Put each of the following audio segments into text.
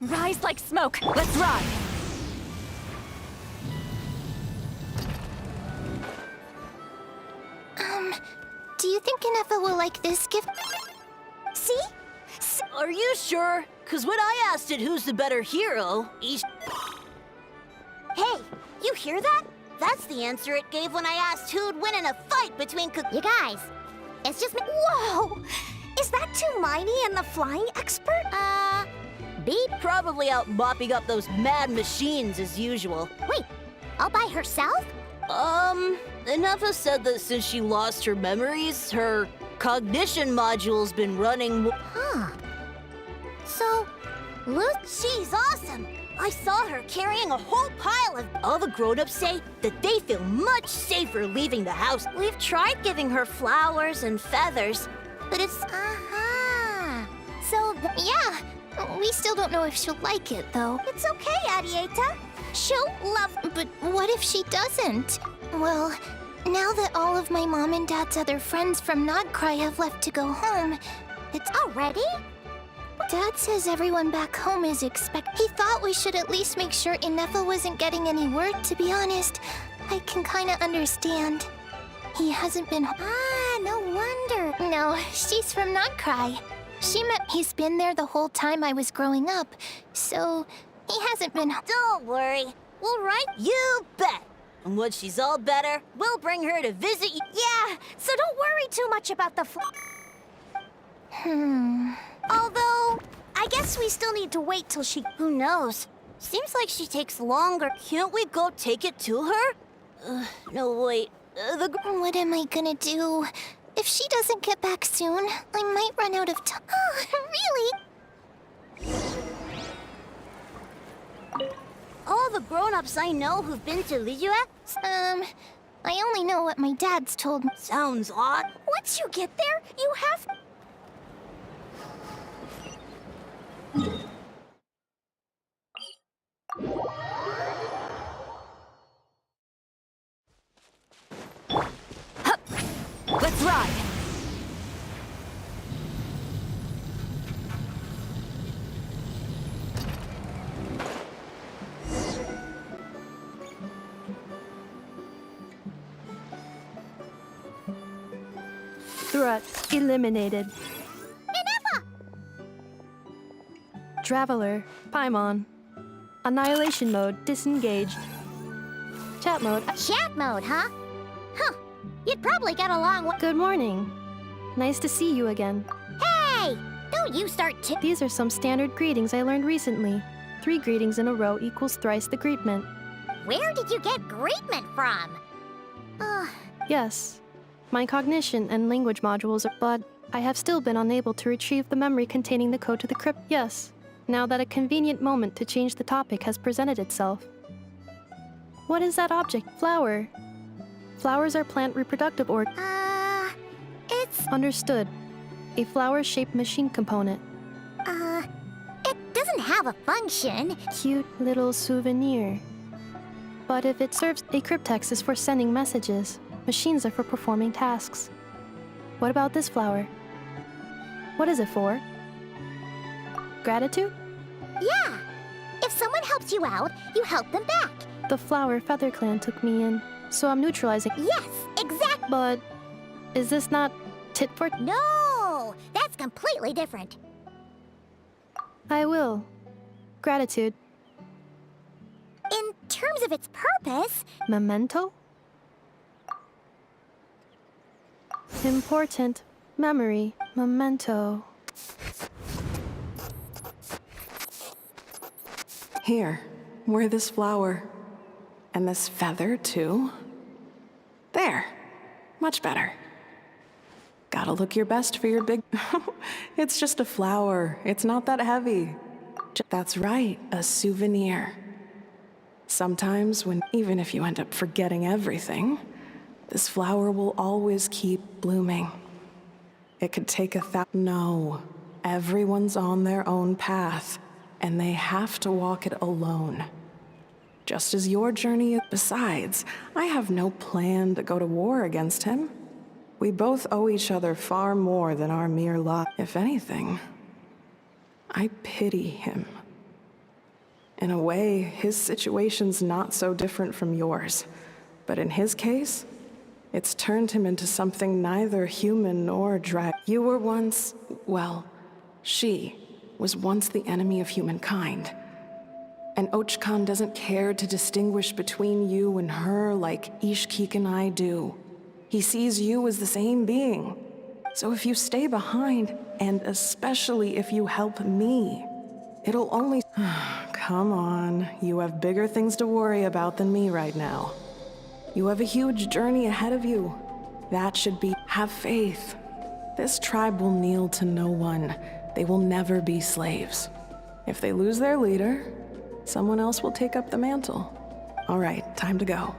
Rise like smoke. Let's ride. Do you think Inefa will like this gift? See? Are you sure? Cause when I asked it who's the better hero, each... Hey, you hear that? That's the answer it gave when I asked who'd win in a fight between You guys, it's just me. Whoa! Is that Hermione and the flying expert? Beep probably out mopping up those mad machines as usual. Wait, all by herself? Inefa said that since she lost her memories, her cognition module's been running. Huh. So, She's awesome! I saw her carrying a whole pile of... All the grown-ups say that they feel much safer leaving the house. We've tried giving her flowers and feathers, but it's... So, yeah, we still don't know if she'll like it, though. It's okay, Arieta. She'll love... But what if she doesn't? Well, now that all of my mom and dad's other friends from Nodcry have left to go home, it's... Already? Dad says everyone back home is He thought we should at least make sure Inefa wasn't getting any word, to be honest. I can kinda understand. He hasn't been... no wonder. No, she's from Nodcry. He's been there the whole time I was growing up, so he hasn't been... Don't worry. We'll write you bet. And when she's all better, we'll bring her to visit you. Yeah, so don't worry too much about the... Although, I guess we still need to wait till she... Who knows? Seems like she takes longer. Can't we go take it to her? No, wait. What am I gonna do? If she doesn't get back soon, I might run out of time. Really? All the grown-ups I know who've been to Liyue? I only know what my dad's told me. Sounds odd. Once you get there, you have... Let's ride. Threat eliminated. Traveler, Paimon. Annihilation mode disengaged. Chat mode. Chat mode, huh? Huh. You'd probably get along with... Good morning. Nice to see you again. Hey! Don't you start to... These are some standard greetings I learned recently. 3 greetings in a row equals thrice the greetment. Where did you get greetment from? Yes. My cognition and language modules are... But I have still been unable to retrieve the memory containing the code to the crypt. Yes. Now that a convenient moment to change the topic has presented itself. What is that object? Flower. Flowers are plant reproductive It's... Understood. A flower-shaped machine component. It doesn't have a function. Cute little souvenir. But if it serves... A cryptex is for sending messages. Machines are for performing tasks. What about this flower? What is it for? Gratitude? Yeah. If someone helps you out, you help them back. The flower Feather Clan took me in, so I'm neutralizing. Yes, exactly. But is this not tit for... No, that's completely different. I will. Gratitude. In terms of its purpose... Memento? Important. Memory. Memento. Here, wear this flower. And this feather, too. There. Much better. Gotta look your best for your big... It's just a flower. It's not that heavy. That's right, a souvenir. Sometimes even if you end up forgetting everything, this flower will always keep blooming. It could take No. Everyone's on their own path, and they have to walk it alone. Just as your journey is. Besides, I have no plan to go to war against him. We both owe each other far more than our mere lot. If anything, I pity him. In a way, his situation's not so different from yours. But in his case, it's turned him into something neither human nor dragon. You were once, well, she was once the enemy of humankind. And Ochkan doesn't care to distinguish between you and her like Ishkik and I do. He sees you as the same being. So if you stay behind, and especially if you help me, it'll only... Come on, you have bigger things to worry about than me right now. You have a huge journey ahead of you. That should be... Have faith. This tribe will kneel to no one. They will never be slaves. If they lose their leader, someone else will take up the mantle. All right, time to go.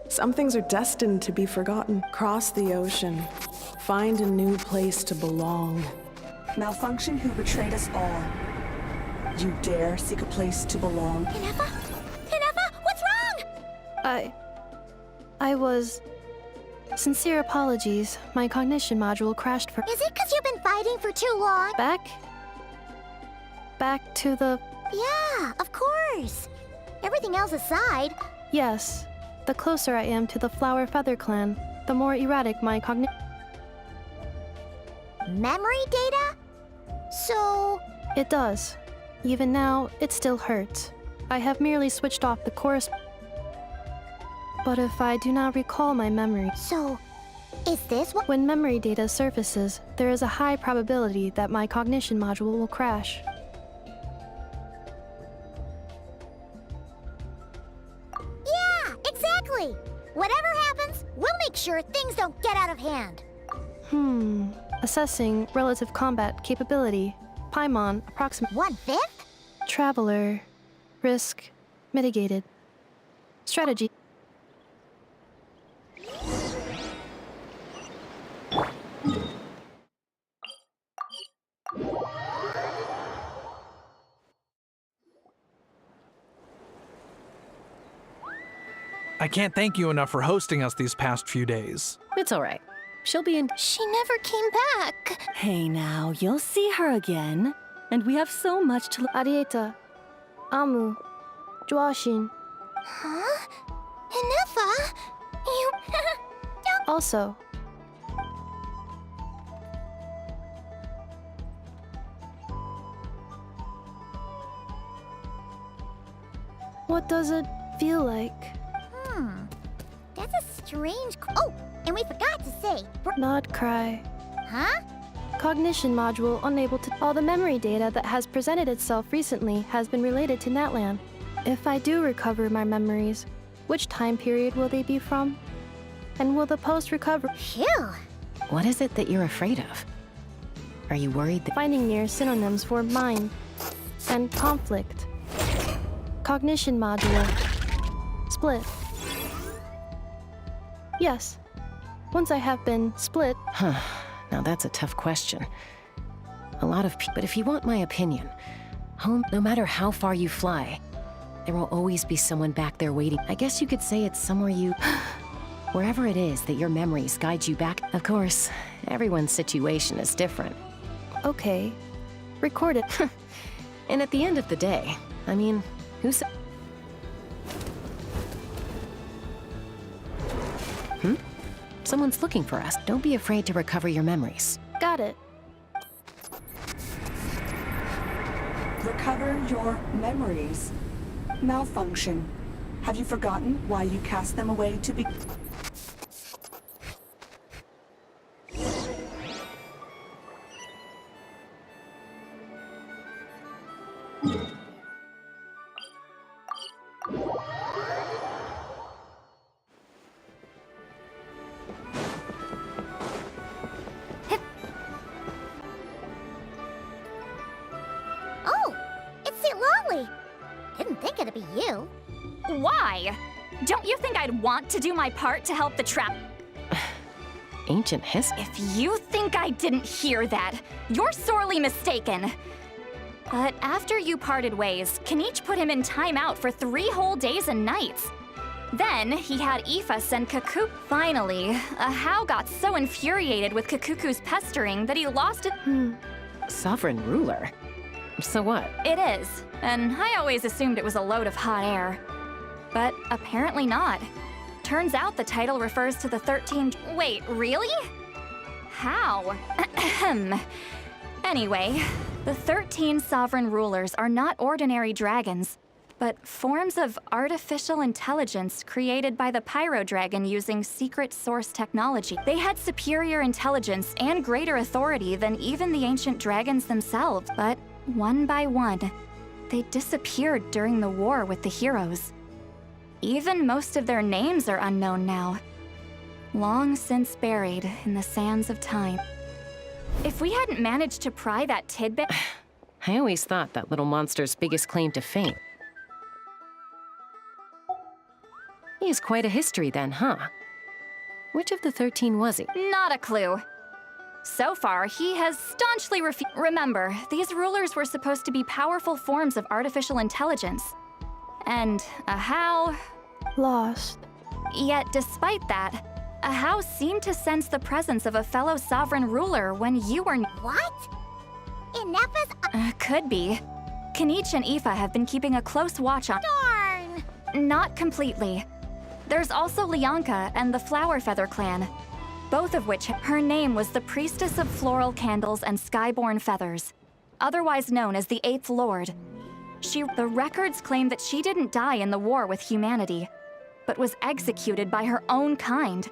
Some things are destined to be forgotten. Cross the ocean. Find a new place to belong. Malfunction who betrayed us all. You dare seek a place to belong? Inefa? Inefa, what's wrong? I was... Sincere apologies. My cognition module crashed for... Is it because you've been fighting for too long? Back to the... Yeah, of course. Everything else aside, Yes. The closer I am to the Flower Feather clan, the more erratic my cognition... memory data? So... It does. Even now, it still hurts. I have merely switched off the chorus... But if I do not recall my memory... So... Is this what... When memory data surfaces, there is a high probability that my cognition module will crash. Yeah, exactly! Whatever happens, we'll make sure things don't get out of hand. Assessing relative combat capability. Paimon, approximate. 1/5? Traveler. Risk. Mitigated. Strategy. I can't thank you enough for hosting us these past few days. It's all right. She'll be in... She never came back. Hey now, you'll see her again. And we have so much to... Arieta. Amu. Joashin. Huh? Inefa? You... Also. What does it feel like? That's a strange... Oh, and we forgot to say... Not cry. Huh? Cognition module unable to... All the memory data that has presented itself recently has been related to Natlan. If I do recover my memories, which time period will they be from? And will the post-recovery... Phew. What is it that you're afraid of? Are you worried that... Finding near synonyms for mind and conflict. Cognition module. Split. Yes. Once I have been split... Huh. Now that's a tough question. A lot of people... But if you want my opinion, home, no matter how far you fly, there will always be someone back there waiting. I guess you could say it's somewhere you... Wherever it is that your memories guide you back. Of course, everyone's situation is different. Okay. Record it. And at the end of the day, I mean, who said... Someone's looking for us. Don't be afraid to recover your memories. Got it. Recover your memories. Malfunction. Have you forgotten why you cast them away to be... Oh, it's St. Lolly. Didn't think it'd be you. Why? Don't you think I'd want to do my part to help the trap? Ancient history? If you think I didn't hear that, you're sorely mistaken. But after you parted ways, Kaniche put him in timeout for 3 whole days and nights. Then he had Aoife send Kaku. Finally, Ahau got so infuriated with Kakuku's pestering that he lost it. Sovereign ruler? So what? It is, and I always assumed it was a load of hot air. But apparently not. Turns out the title refers to the 13... Wait, really? How? Ahem. Anyway, the 13 sovereign rulers are not ordinary dragons, but forms of artificial intelligence created by the Pyro Dragon using secret source technology. They had superior intelligence and greater authority than even the ancient dragons themselves, but one by one, they disappeared during the war with the heroes. Even most of their names are unknown now, long since buried in the sands of time. If we hadn't managed to pry that tidbit... I always thought that little monster's biggest claim to fame. He has quite a history then, huh? Which of the 13 was he? Not a clue. So far, he has staunchly refused. Remember, these rulers were supposed to be powerful forms of artificial intelligence. And Ahau... Lost. Yet, despite that, Ahau seemed to sense the presence of a fellow sovereign ruler when you were... What? Ineppa's... Could be. Kanich and Aoife have been keeping a close watch on... Darn! Not completely. There's also Lianka and the Flower Feather clan, both of which her name was the Priestess of Floral Candles and Skyborn Feathers, otherwise known as the Eighth Lord. The records claim that she didn't die in the war with humanity, but was executed by her own kind.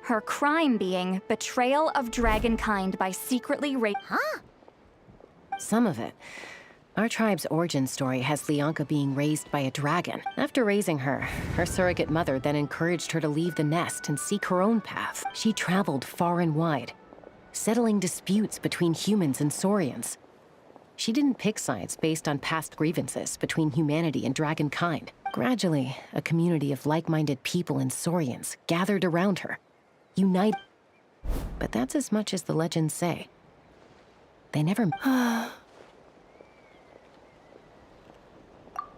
Her crime being betrayal of dragonkind by secretly Huh? Some of it. Our tribe's origin story has Lianka being raised by a dragon. After raising her, her surrogate mother then encouraged her to leave the nest and seek her own path. She traveled far and wide, settling disputes between humans and saurians. She didn't pick sides based on past grievances between humanity and dragonkind. Gradually, a community of like-minded people and saurians gathered around her, united. But that's as much as the legends say. They never...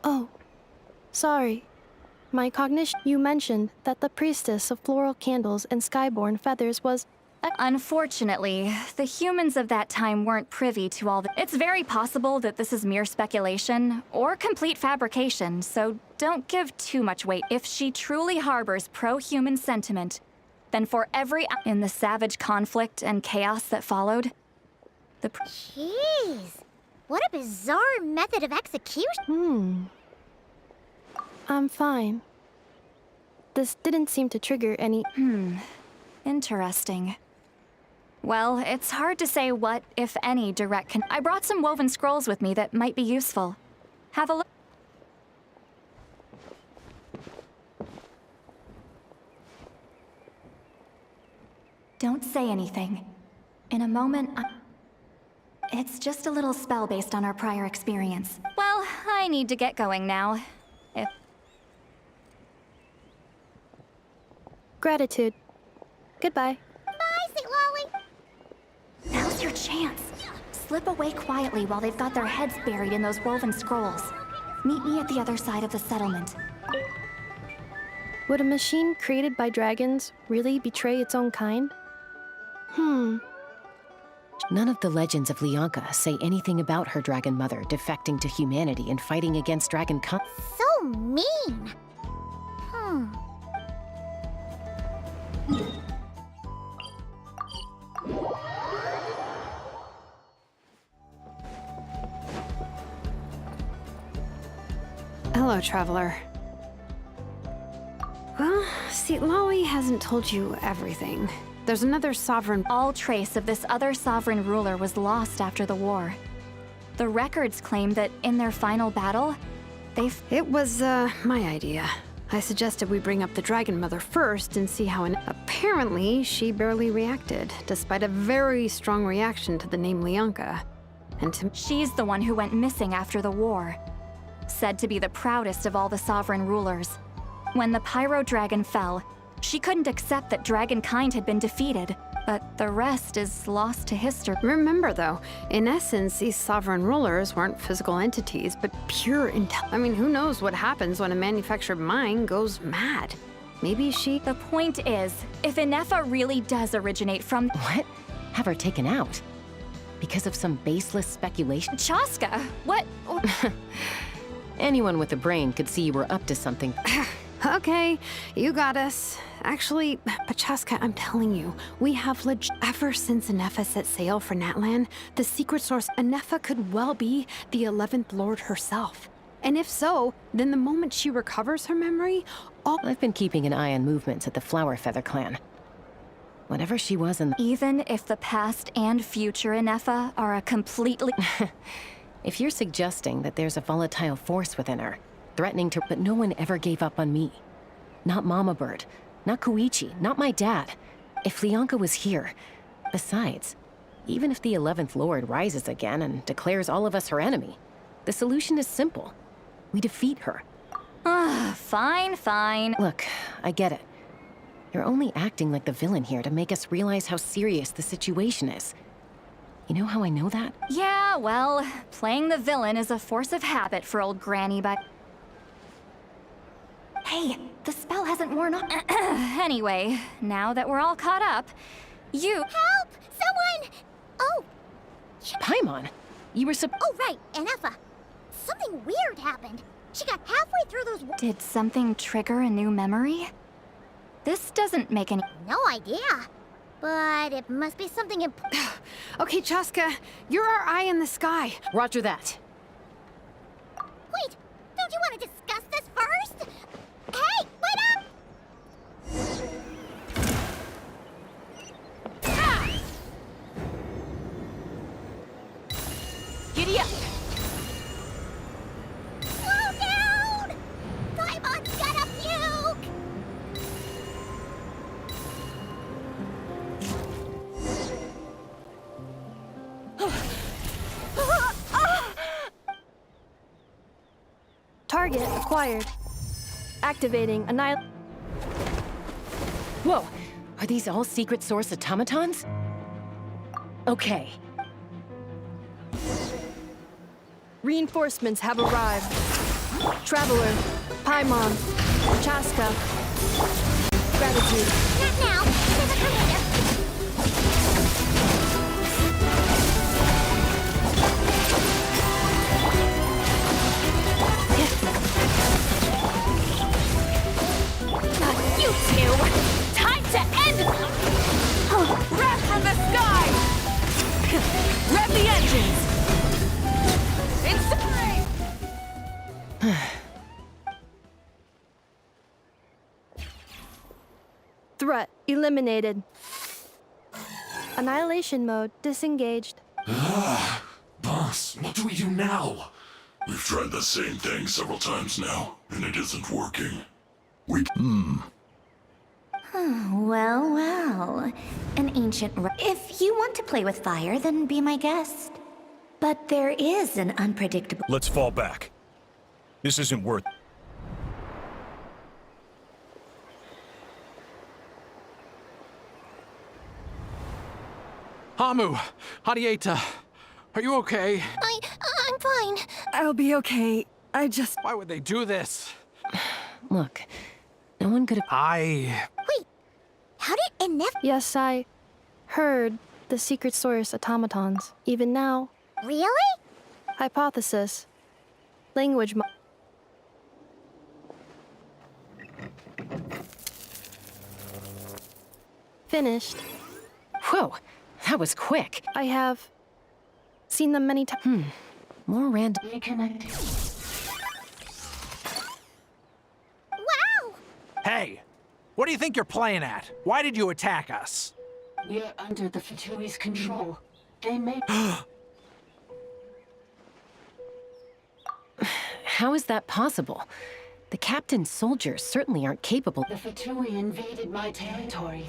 Oh, sorry. My cognition. You mentioned that the Priestess of Floral Candles and Skyborn Feathers was... Unfortunately, the humans of that time weren't privy to all the... It's very possible that this is mere speculation, or complete fabrication, so don't give too much weight. If she truly harbors pro-human sentiment, then for every... In the savage conflict and chaos that followed, the... Jeez. What a bizarre method of execution. I'm fine. This didn't seem to trigger any... Interesting. Well, it's hard to say what, if any, direct I brought some woven scrolls with me that might be useful. Have a look. Don't say anything. In a moment, It's just a little spell based on our prior experience. Well, I need to get going now. Gratitude. Goodbye. Bye, St. Lolly. Now's your chance. Slip away quietly while they've got their heads buried in those woven scrolls. Meet me at the other side of the settlement. Would a machine created by dragons really betray its own kind? None of the legends of Lianka say anything about her dragon mother defecting to humanity and fighting against dragonkind. So mean. Hello, traveler. Well, see, Lolly hasn't told you everything. There's another sovereign... All trace of this other sovereign ruler was lost after the war. The records claim that in their final battle, It was, my idea. I suggested we bring up the Dragon Mother first and see how... Apparently, she barely reacted, despite a very strong reaction to the name Lianka. And to... She's the one who went missing after the war. Said to be the proudest of all the sovereign rulers. When the Pyro Dragon fell, she couldn't accept that dragonkind had been defeated. but the rest is lost to history. Remember, though, in essence, these sovereign rulers weren't physical entities, but pure I mean, who knows what happens when a manufactured mind goes mad? Maybe she... The point is, if Inefa really does originate from... What? Have her taken out? Because of some baseless speculation? Chaska, what? Anyone with a brain could see you were up to something. Okay, you got us. Actually, Pachaska, I'm telling you, we have ever since Inefa set sail for Natlan, the secret source Inefa could well be the 11th Lord herself. And if so, then the moment she recovers her memory, I've been keeping an eye on movements at the Flower Feather clan. Whatever she was in... Even if the past and future Inefa are a completely... If you're suggesting that there's a volatile force within her, threatening to... But no one ever gave up on me. Not Mama Bird, not Koichi, not my dad. If Lianka was here... Besides, even if the 11th Lord rises again and declares all of us her enemy, the solution is simple. We defeat her. Fine, fine. Look, I get it. You're only acting like the villain here to make us realize how serious the situation is. You know how I know that? Yeah, well, playing the villain is a force of habit for old Granny, but... Hey, the spell hasn't worn off. Anyway, now that we're all caught up, you... Help! Someone! Oh, Paimon, you were oh right, Inefa. Something weird happened. She got halfway through those... Did something trigger a new memory? This doesn't make any... No idea. But it must be something important. Okay, Chaska, you're our eye in the sky. Roger that. Wait, don't you want to discuss this first? Hey, wait up! Ah! Giddy up! Slow down! Paimon's gonna puke! Target acquired. Activating Annihil... Whoa! Are these all secret source automatons? Okay. Reinforcements have arrived. Traveler, Paimon, Chaska. Gratitude. Not now. There's a commander. You two! Time to end them! Wrath from the sky! Rev the engines! Inside! Threat eliminated. Annihilation mode disengaged. Boss, what do we do now? We've tried the same thing several times now, and it isn't working. Well, well. An ancient... If you want to play with fire, then be my guest. But there is an unpredictable... Let's fall back. This isn't worth... Hamu, Hadieta, are you okay? I'm fine. I'll be okay. I just... Why would they do this? Look, no one could have... Wait, how did Inefa... Yes, I heard the secret source automatons. Even now, Really? hypothesis. Language finished. Whoa, that was quick. I have seen them many times. More random... Wow! Hey, what do you think you're playing at? Why did you attack us? We're under the Fatui's control. They may... How is that possible? The captain's soldiers certainly aren't capable... The Fatui invaded my territory.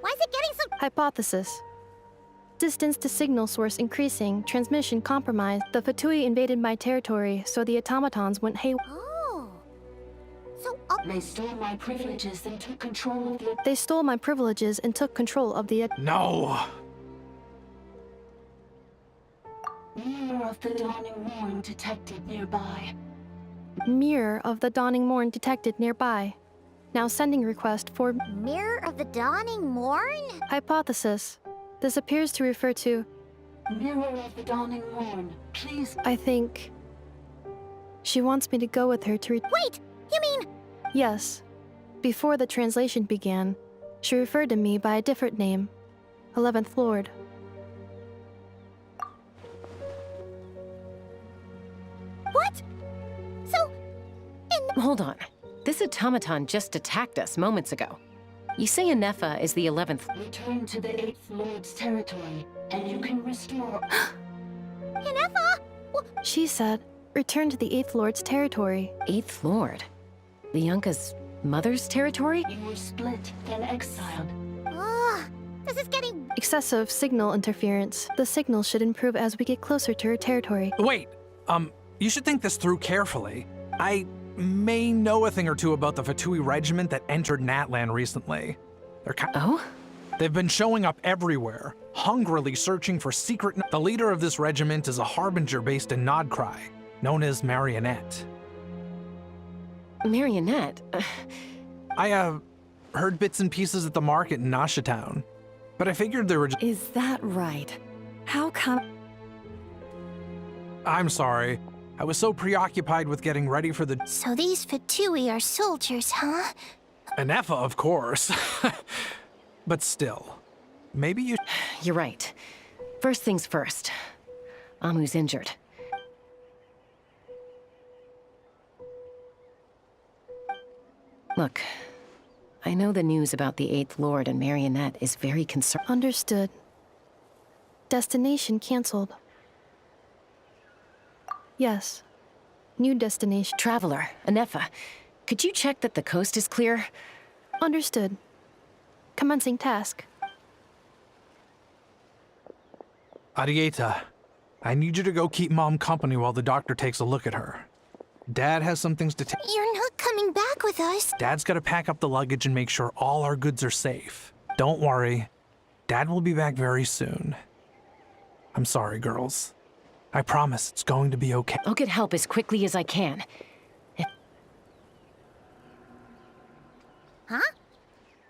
Why is it getting so... Hypothesis. Distance to signal source increasing, transmission compromised. The Fatui invaded my territory, so the automatons went haywire. Oh. So They stole my privileges and took control of the... They stole my privileges and took control of the... No! Mirror of the Dawning Morn detected nearby. Mirror of the Dawning Morn detected nearby. Now sending request for... Mirror of the Dawning Morn? Hypothesis. This appears to refer to... Mirror of the Dawning Morn, please... I think... She wants me to go with her to Wait! You mean... Yes. Before the translation began, she referred to me by a different name. 11th Lord. What? So... Hold on. This automaton just attacked us moments ago. You say Inefa is the 11th... Return to the 8th Lord's territory, and you can restore... Inefa? She said, return to the 8th Lord's territory. 8th Lord? The Yunka's mother's territory? You were split and exiled. This is getting... Excessive signal interference. The signal should improve as we get closer to her territory. Wait, you should think this through carefully. I may know a thing or two about the Fatui regiment that entered Natlan recently. Oh? They've been showing up everywhere, hungrily searching for secret... The leader of this regiment is a harbinger based in Nodcry, known as Marionette. Marionette? I, heard bits and pieces at the market in Nashatown, but I figured there were Is that right? How come... I'm sorry. I was so preoccupied with getting ready for the... So these Fatui are soldiers, huh? Inefa, of course. But still, maybe you... You're right. First things first. Amu's injured. Look, I know the news about the 8th Lord and Marionette is very concerning. Understood. Destination cancelled. Yes. New destination. Traveler, Inefa, could you check that the coast is clear? Understood. Commencing task. Arieta, I need you to go keep Mom company while the doctor takes a look at her. Dad has some things to take. You're not coming back with us. Dad's gotta pack up the luggage and make sure all our goods are safe. Don't worry. Dad will be back very soon. I'm sorry, girls. I promise it's going to be okay. I'll get help as quickly as I can. Huh?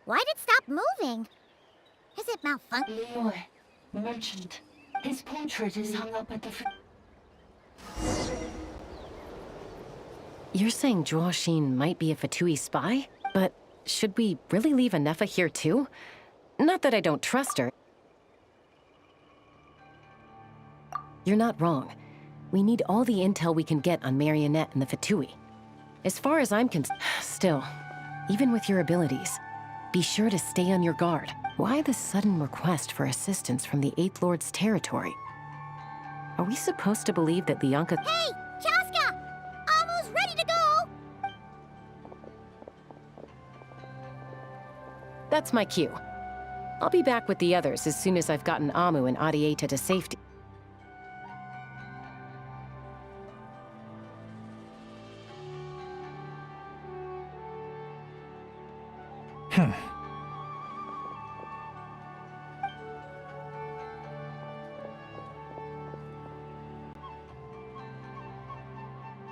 Why'd it stop moving? Is it malfunction? Leroy, merchant. His portrait is hung up at the... You're saying Zhuoxin might be a Fatui spy? But should we really leave Inefa here too? Not that I don't trust her. You're not wrong. We need all the intel we can get on Marionette and the Fatui. As far as I'm concerned, still, even with your abilities, be sure to stay on your guard. Why the sudden request for assistance from the 8th Lord's territory? Are we supposed to believe that Lianka— Hey, Chaska! Amu's ready to go! That's my cue. I'll be back with the others as soon as I've gotten Amu and Arieta to safety.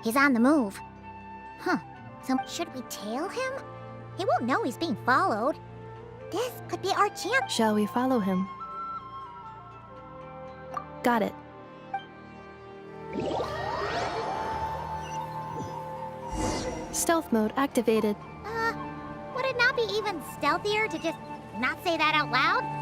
He's on the move. Huh. So should we tail him? He won't know he's being followed. This could be our chance. Shall we follow him? Got it. Stealth mode activated. Would it not be even stealthier to just not say that out loud?